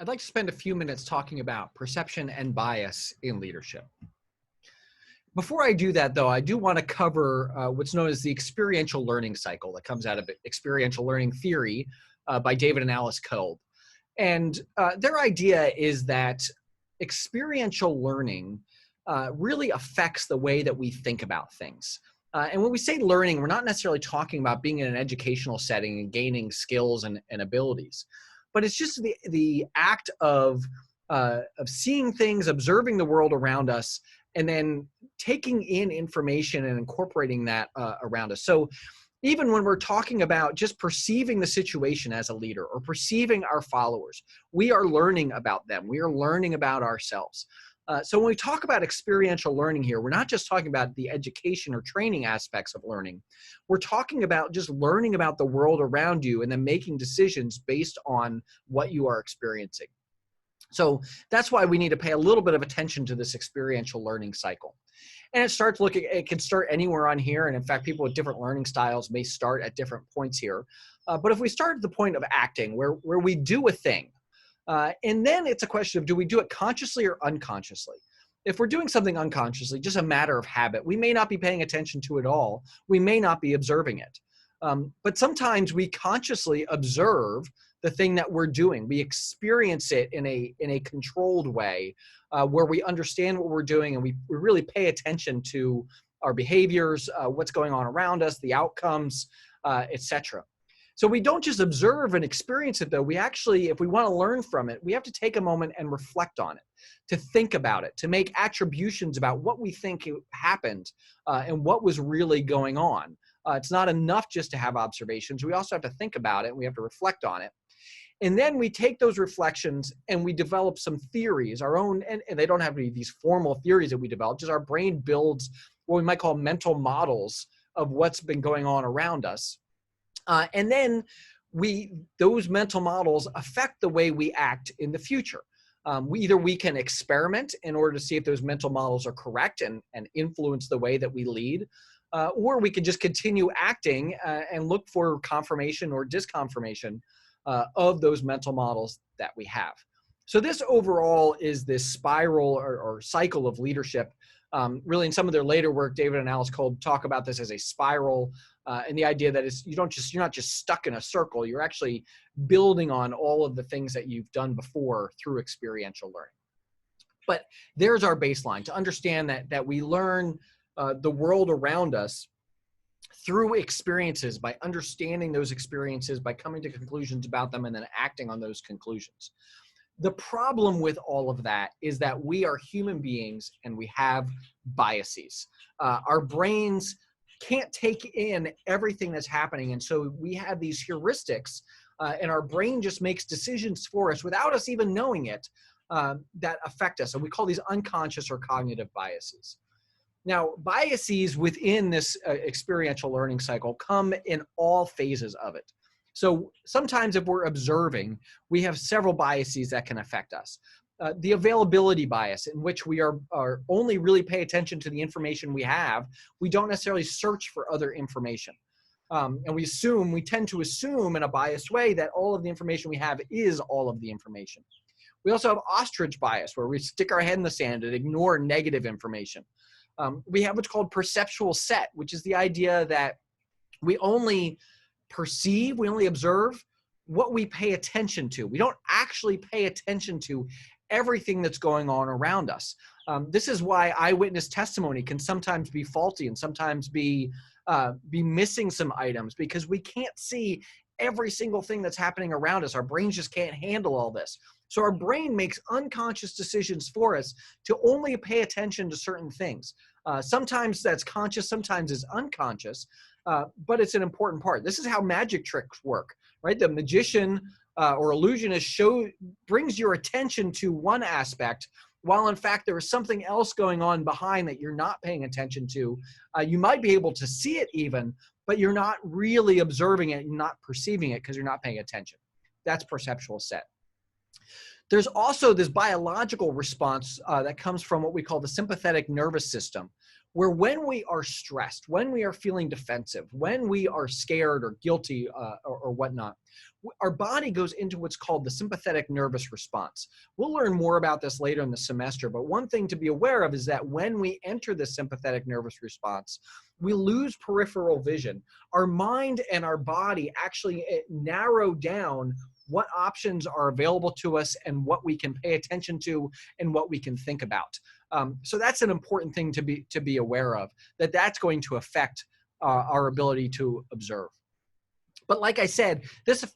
I'd like to spend a few minutes talking about perception and bias in leadership. Before I do that, though, I do want to cover what's known as the experiential learning cycle that comes out of experiential learning theory by David and Alice Kolb. And their idea is that experiential learning really affects the way that we think about things. And when we say learning, we're not necessarily talking about being in an educational setting and gaining skills and abilities, but it's just the act of seeing things, observing the world around us, and then taking in information and incorporating that around us. So even when we're talking about just perceiving the situation as a leader or perceiving our followers, we are learning about them. We are learning about ourselves. So when we talk about experiential learning here, we're not just talking about the education or training aspects of learning. We're talking about just learning about the world around you and then making decisions based on what you are experiencing. So that's why we need to pay a little bit of attention to this experiential learning cycle. And it can start anywhere on here. And in fact, people with different learning styles may start at different points here. But if we start at the point of acting, where we do a thing, and then it's a question of, do we do it consciously or unconsciously? If we're doing something unconsciously, just a matter of habit, we may not be paying attention to it all. We may not be observing it. But sometimes we consciously observe the thing that we're doing. We experience it in a controlled way where we understand what we're doing and we really pay attention to our behaviors, what's going on around us, the outcomes, etc. So we don't just observe and experience it, though. We actually, if we want to learn from it, we have to take a moment and reflect on it, to think about it, to make attributions about what we think happened and what was really going on. It's not enough just to have observations. We also have to think about it. And we have to reflect on it. And then we take those reflections and we develop some theories, our own, and they don't have to be these formal theories that we develop, just our brain builds what we might call mental models of what's been going on around us. And then those mental models affect the way we act in the future. We can experiment in order to see if those mental models are correct and influence the way that we lead, or we can just continue acting and look for confirmation or disconfirmation of those mental models that we have. So this overall is this spiral or cycle of leadership. Really, in some of their later work, David and Alice Kolb talk about this as a spiral, and the idea that you're not just stuck in a circle. You're actually building on all of the things that you've done before through experiential learning. But there's our baseline, to understand that we learn the world around us through experiences, by understanding those experiences, by coming to conclusions about them, and then acting on those conclusions. The problem with all of that is that we are human beings and we have biases. Our brains can't take in everything that's happening. And so we have these heuristics and our brain just makes decisions for us without us even knowing it that affect us. And we call these unconscious or cognitive biases. Now, biases within this experiential learning cycle come in all phases of it. So sometimes if we're observing, we have several biases that can affect us. The availability bias, in which we are only really pay attention to the information we have. We don't necessarily search for other information. And we tend to assume in a biased way that all of the information we have is all of the information. We also have ostrich bias, where we stick our head in the sand and ignore negative information. We have what's called perceptual set, which is the idea that we only perceive, we only observe what we pay attention to. We don't actually pay attention to everything that's going on around us. This is why eyewitness testimony can sometimes be faulty and sometimes be missing some items, because we can't see every single thing that's happening around us. Our brains just can't handle all this. So our brain makes unconscious decisions for us to only pay attention to certain things. Sometimes that's conscious, sometimes it's unconscious, but it's an important part. This is how magic tricks work, right? The magician or illusionist brings your attention to one aspect, while in fact there is something else going on behind that you're not paying attention to. You might be able to see it even, but you're not really observing it and not perceiving it because you're not paying attention. That's perceptual set. There's also this biological response that comes from what we call the sympathetic nervous system, where when we are stressed, when we are feeling defensive, when we are scared or guilty or whatnot, our body goes into what's called the sympathetic nervous response. We'll learn more about this later in the semester, but one thing to be aware of is that when we enter the sympathetic nervous response, we lose peripheral vision. Our mind and our body actually narrow down what options are available to us and what we can pay attention to and what we can think about. So that's an important thing to be aware of, that's going to affect our ability to observe. But like I said,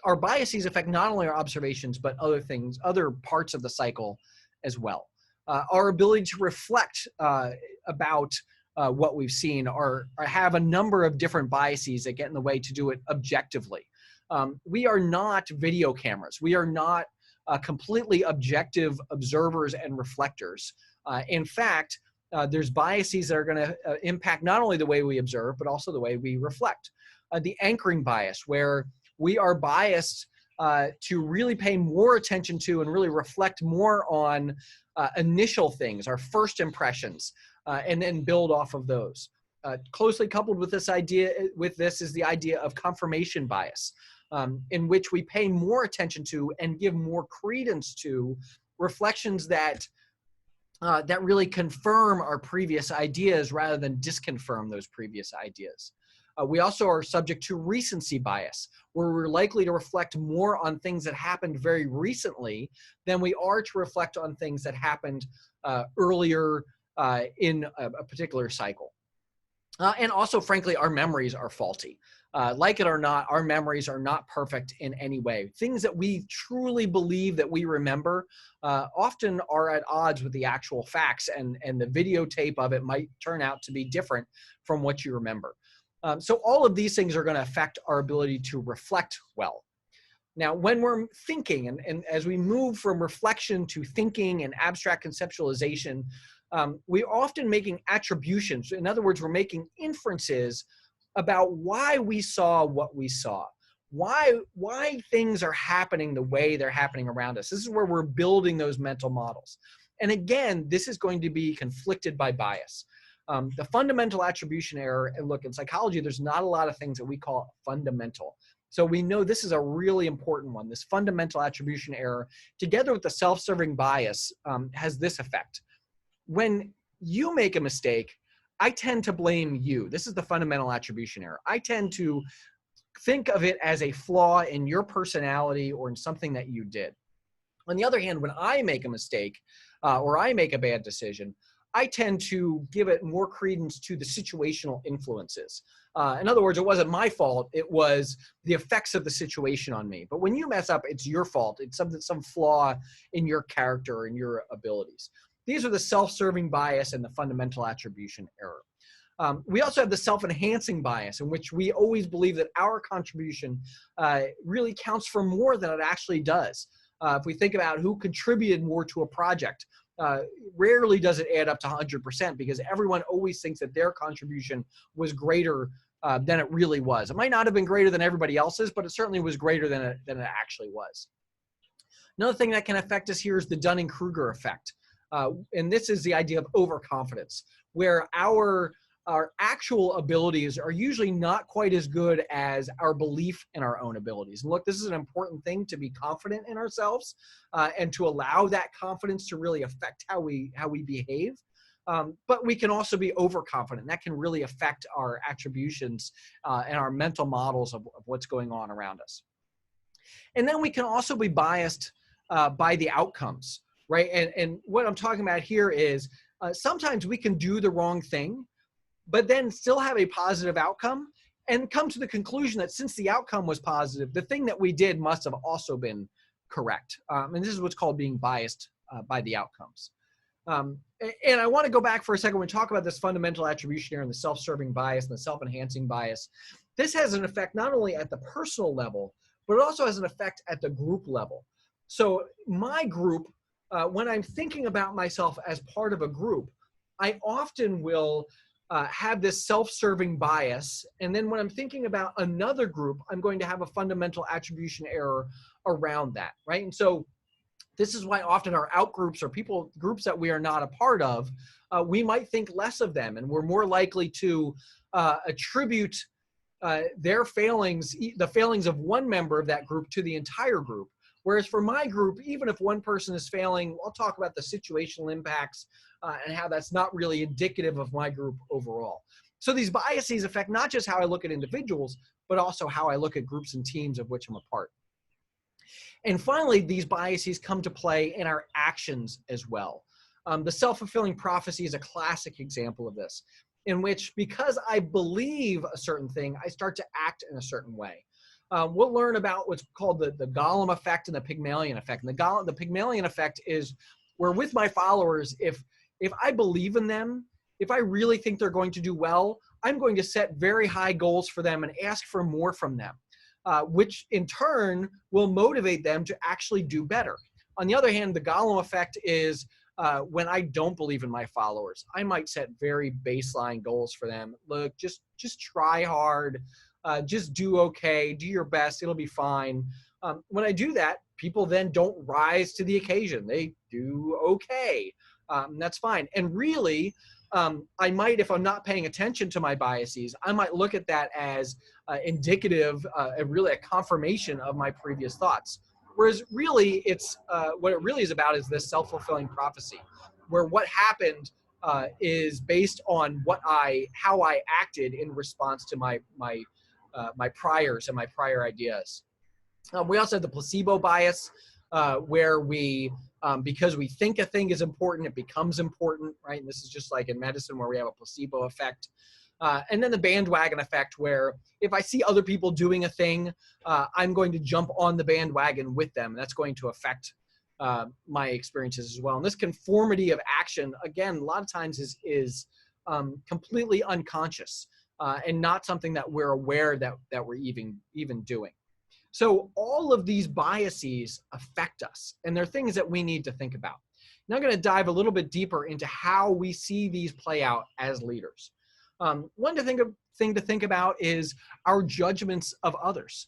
our biases affect not only our observations, but other things, other parts of the cycle as well. Our ability to reflect about what we've seen have a number of different biases that get in the way to do it objectively. We are not video cameras. We are not completely objective observers and reflectors. In fact, there's biases that are going to impact not only the way we observe, but also the way we reflect. The anchoring bias, where we are biased to really pay more attention to and really reflect more on initial things, our first impressions, and then build off of those. Closely coupled with this is the idea of confirmation bias, in which we pay more attention to and give more credence to reflections that really confirm our previous ideas rather than disconfirm those previous ideas. We also are subject to recency bias, where we're likely to reflect more on things that happened very recently than we are to reflect on things that happened earlier in a particular cycle. And also, frankly, our memories are faulty. Like it or not, our memories are not perfect in any way. Things that we truly believe that we remember often are at odds with the actual facts, and the videotape of it might turn out to be different from what you remember. So all of these things are going to affect our ability to reflect well. Now, when we're thinking, and as we move from reflection to thinking and abstract conceptualization, we're often making attributions. In other words, we're making inferences about why we saw what we saw, why things are happening the way they're happening around us. This is where we're building those mental models. And again, this is going to be conflicted by bias. The fundamental attribution error, and look, in psychology, there's not a lot of things that we call fundamental. So we know this is a really important one. This fundamental attribution error, together with the self-serving bias, has this effect. When you make a mistake, I tend to blame you. This is the fundamental attribution error. I tend to think of it as a flaw in your personality or in something that you did. On the other hand, when I make a mistake or I make a bad decision, I tend to give it more credence to the situational influences. In other words, it wasn't my fault. It was the effects of the situation on me. But when you mess up, it's your fault. It's some flaw in your character and your abilities. These are the self-serving bias and the fundamental attribution error. We also have the self-enhancing bias, in which we always believe that our contribution really counts for more than it actually does. If we think about who contributed more to a project, rarely does it add up to 100%, because everyone always thinks that their contribution was greater than it really was. It might not have been greater than everybody else's, but it certainly was greater than it actually was. Another thing that can affect us here is the Dunning-Kruger Effect. And this is the idea of overconfidence, where our actual abilities are usually not quite as good as our belief in our own abilities. And look, this is an important thing, to be confident in ourselves and to allow that confidence to really affect how we behave. But we can also be overconfident. That can really affect our attributions and our mental models of what's going on around us. And then we can also be biased by the outcomes, right? And what I'm talking about here is sometimes we can do the wrong thing, but then still have a positive outcome and come to the conclusion that since the outcome was positive, the thing that we did must have also been correct. And this is what's called being biased by the outcomes. And I want to go back for a second when we talk about this fundamental attribution error and the self-serving bias and the self-enhancing bias. This has an effect not only at the personal level, but it also has an effect at the group level. So my group, when I'm thinking about myself as part of a group, I often will have this self-serving bias. And then when I'm thinking about another group, I'm going to have a fundamental attribution error around that, right? And so This is why often our outgroups or groups that we are not a part of, we might think less of them, and we're more likely to attribute their failings, the failings of one member of that group, to the entire group. Whereas for my group, even if one person is failing, I'll talk about the situational impacts and how that's not really indicative of my group overall. So these biases affect not just how I look at individuals, but also how I look at groups and teams of which I'm a part. And finally, these biases come to play in our actions as well. The self-fulfilling prophecy is a classic example of this, in which, because I believe a certain thing, I start to act in a certain way. We'll learn about what's called the Gollum effect and the Pygmalion effect. And the Pygmalion effect is where, with my followers, if I believe in them, if I really think they're going to do well, I'm going to set very high goals for them and ask for more from them, which in turn will motivate them to actually do better. On the other hand, the Gollum effect is when I don't believe in my followers. I might set very baseline goals for them. Look, just try hard, just do okay, do your best, it'll be fine. When I do that, people then don't rise to the occasion. They do okay. That's fine. And really, I might, if I'm not paying attention to my biases, I might look at that as indicative, really a confirmation of my previous thoughts. Whereas really, it's what it really is about is this self-fulfilling prophecy, where what happened is based on how I acted in response to my priors and my prior ideas. We also have the placebo bias, where we, because we think a thing is important, it becomes important, right? And this is just like in medicine where we have a placebo effect. And then the bandwagon effect, where if I see other people doing a thing, I'm going to jump on the bandwagon with them. That's going to affect my experiences as well. And this conformity of action, again, a lot of times is completely unconscious and not something that we're aware that we're even doing. So all of these biases affect us, and they're things that we need to think about. Now I'm going to dive a little bit deeper into how we see these play out as leaders. One thing to think about is our judgments of others.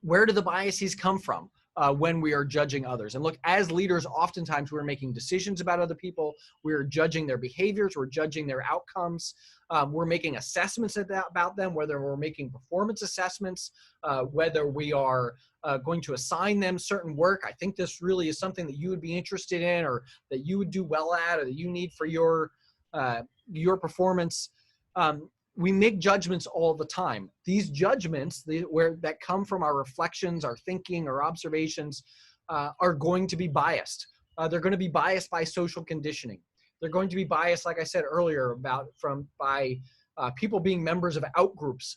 Where do the biases come from when we are judging others? And look, as leaders, oftentimes we're making decisions about other people. We're judging their behaviors. We're judging their outcomes. We're making assessments about them, whether we're making performance assessments, whether we are going to assign them certain work. I think this really is something that you would be interested in, or that you would do well at, or that you need for your performance. We make judgments all the time. These judgments that come from our reflections, our thinking, our observations, are going to be biased. They're going to be biased by social conditioning. They're going to be biased, like I said earlier, by people being members of outgroups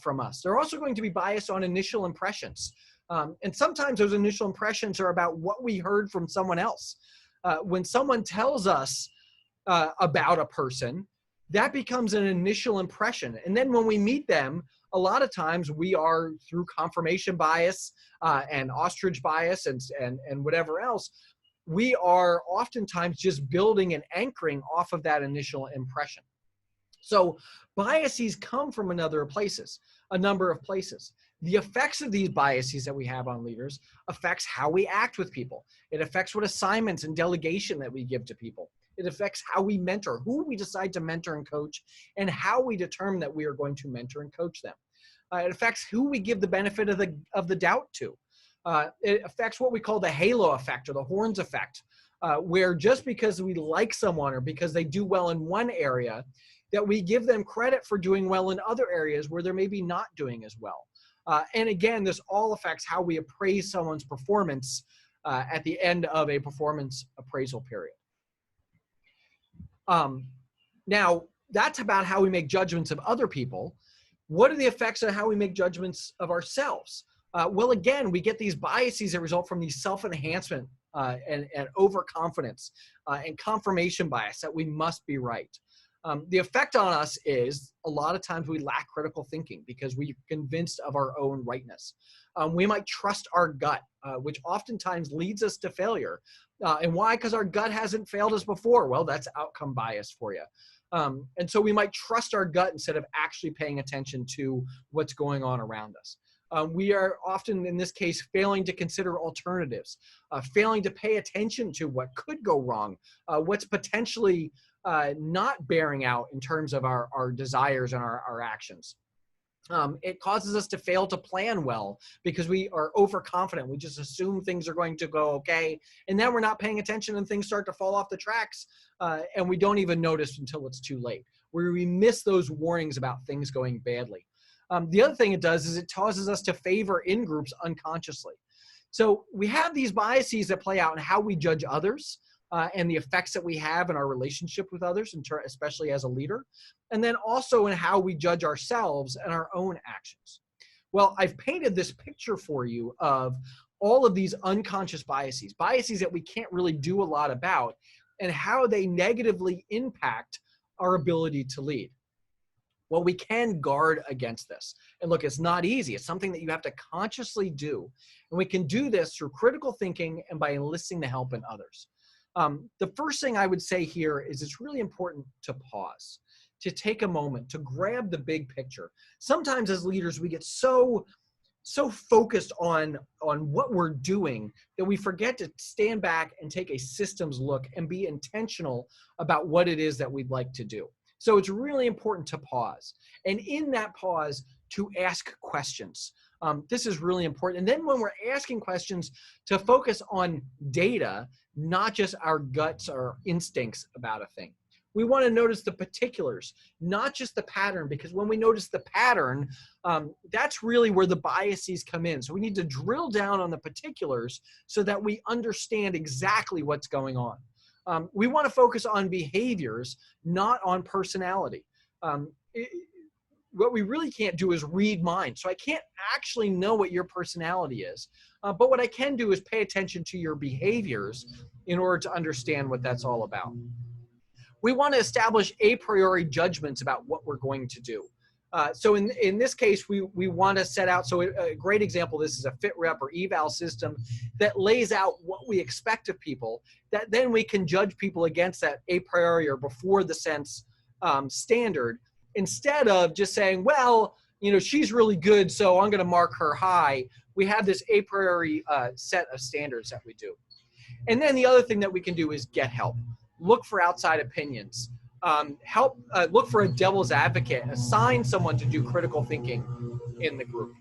from us. They're also going to be biased on initial impressions. And sometimes those initial impressions are about what we heard from someone else. When someone tells us about a person, that becomes an initial impression. And then when we meet them, a lot of times we are, through confirmation bias and ostrich bias and whatever else, we are oftentimes just building and anchoring off of that initial impression. So biases come from a number of places. The effects of these biases that we have on leaders affects how we act with people. It affects what assignments and delegation that we give to people. It affects how we mentor, who we decide to mentor and coach, and how we determine that we are going to mentor and coach them. It affects who we give the benefit of the doubt to. It affects what we call the halo effect or the horns effect, where just because we like someone or because they do well in one area, that we give them credit for doing well in other areas where they're maybe not doing as well. And again, this all affects how we appraise someone's performance at the end of a performance appraisal period. Now, that's about how we make judgments of other people. What are the effects of how we make judgments of ourselves? Well, again, we get these biases that result from these self-enhancement and overconfidence and confirmation bias that we must be right. The effect on us is a lot of times we lack critical thinking because we're convinced of our own rightness. We might trust our gut, which oftentimes leads us to failure. And why? Because our gut hasn't failed us before. Well, that's outcome bias for you. And so we might trust our gut instead of actually paying attention to what's going on around us. We are often, in this case, failing to consider alternatives, failing to pay attention to what could go wrong, what's potentially not bearing out in terms of our desires and our actions. It causes us to fail to plan well because we are overconfident. We just assume things are going to go okay, and then we're not paying attention and things start to fall off the tracks, and we don't even notice until it's too late, where we miss those warnings about things going badly. The other thing it does is it causes us to favor in-groups unconsciously. So we have these biases that play out in how we judge others, and the effects that we have in our relationship with others, especially as a leader, and then also in how we judge ourselves and our own actions. Well, I've painted this picture for you of all of these unconscious biases that we can't really do a lot about, and how they negatively impact our ability to lead. Well, we can guard against this. And look, it's not easy. It's something that you have to consciously do. And we can do this through critical thinking and by enlisting the help in others. The first thing I would say here is it's really important to pause, to take a moment, to grab the big picture. Sometimes as leaders, we get so focused on what we're doing that we forget to stand back and take a systems look and be intentional about what it is that we'd like to do. So it's really important to pause. And in that pause, to ask questions. This is really important. And then when we're asking questions, to focus on data, not just our guts or instincts about a thing. We want to notice the particulars, not just the pattern, because when we notice the pattern, that's really where the biases come in. So we need to drill down on the particulars so that we understand exactly what's going on. We want to focus on behaviors, not on personality. What we really can't do is read minds. So I can't actually know what your personality is. But what I can do is pay attention to your behaviors in order to understand what that's all about. We want to establish a priori judgments about what we're going to do. So in this case, we want to set out, so a great example, this is a fit rep or eval system that lays out what we expect of people, that then we can judge people against that a priori or before the sense standard, instead of just saying, well, you know, she's really good, so I'm going to mark her high. We have this a priori set of standards that we do. And then the other thing that we can do is get help. Look for outside opinions. Look for a devil's advocate. Assign someone to do critical thinking in the group.